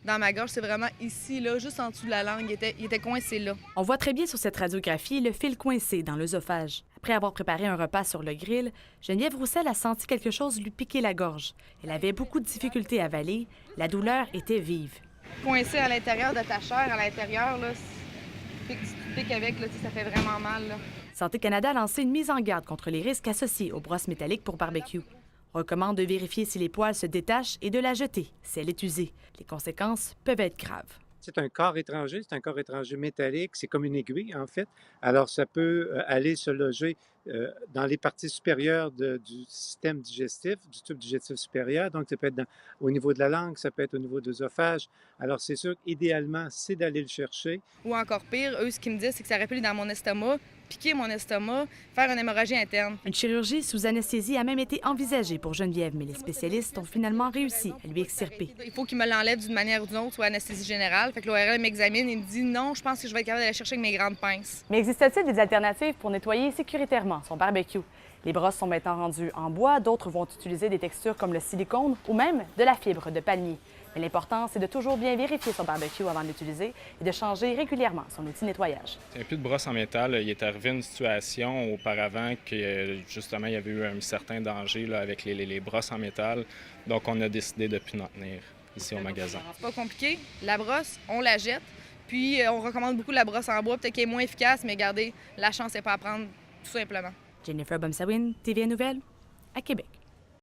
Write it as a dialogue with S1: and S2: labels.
S1: dans ma gorge. C'est vraiment ici, là, juste en dessous de la langue. Il était coincé là.
S2: On voit très bien sur cette radiographie le fil coincé dans l'œsophage. Après avoir préparé un repas sur le grill, Geneviève Roussel a senti quelque chose lui piquer la gorge. Elle avait beaucoup de difficultés à avaler. La douleur était vive.
S1: Coincé à l'intérieur de ta chair, à l'intérieur, là, tu piques avec, là, ça fait vraiment mal. Là.
S2: Santé Canada a lancé une mise en garde contre les risques associés aux brosses métalliques pour barbecue. On recommande de vérifier si les poils se détachent et de la jeter si elle est usée. Les conséquences peuvent être graves.
S3: C'est un corps étranger, c'est un corps étranger métallique, c'est comme une aiguille en fait. Alors ça peut aller se loger dans les parties supérieures du système digestif, du tube digestif supérieur. Donc ça peut être au niveau de la langue, ça peut être au niveau de l'œsophage. Alors c'est sûr qu'idéalement, c'est d'aller le chercher.
S1: Ou encore pire, eux, ce qu'ils me disent, c'est que ça aurait pu aller dans mon estomac, piquer mon estomac, faire une hémorragie interne.
S2: Une chirurgie sous anesthésie a même été envisagée pour Geneviève, mais les spécialistes ont finalement réussi à lui extirper.
S1: Il faut qu'ils me l'enlèvent d'une manière ou d'une autre, soit anesthésie générale. Fait que l'ORL m'examine et me dit non, je pense que je vais être capable d'aller chercher avec mes grandes pinces.
S2: Mais existe-t-il des alternatives pour nettoyer sécuritairement son barbecue? Les brosses sont maintenant rendues en bois, d'autres vont utiliser des textures comme le silicone ou même de la fibre de palmier. Mais l'important, c'est de toujours bien vérifier son barbecue avant de l'utiliser et de changer régulièrement son outil de nettoyage.
S4: Il n'y a plus de brosse en métal. Il est arrivé une situation auparavant que justement il y avait eu un certain danger là, avec les brosses en métal. Donc on a décidé de ne plus en tenir ici au magasin.
S1: C'est pas compliqué. La brosse, on la jette. Puis on recommande beaucoup la brosse en bois, peut-être qu'elle est moins efficace, mais regardez, la chance n'est pas à prendre, tout simplement.
S2: Jennifer Bomsawin, TVA Nouvelles, à Québec.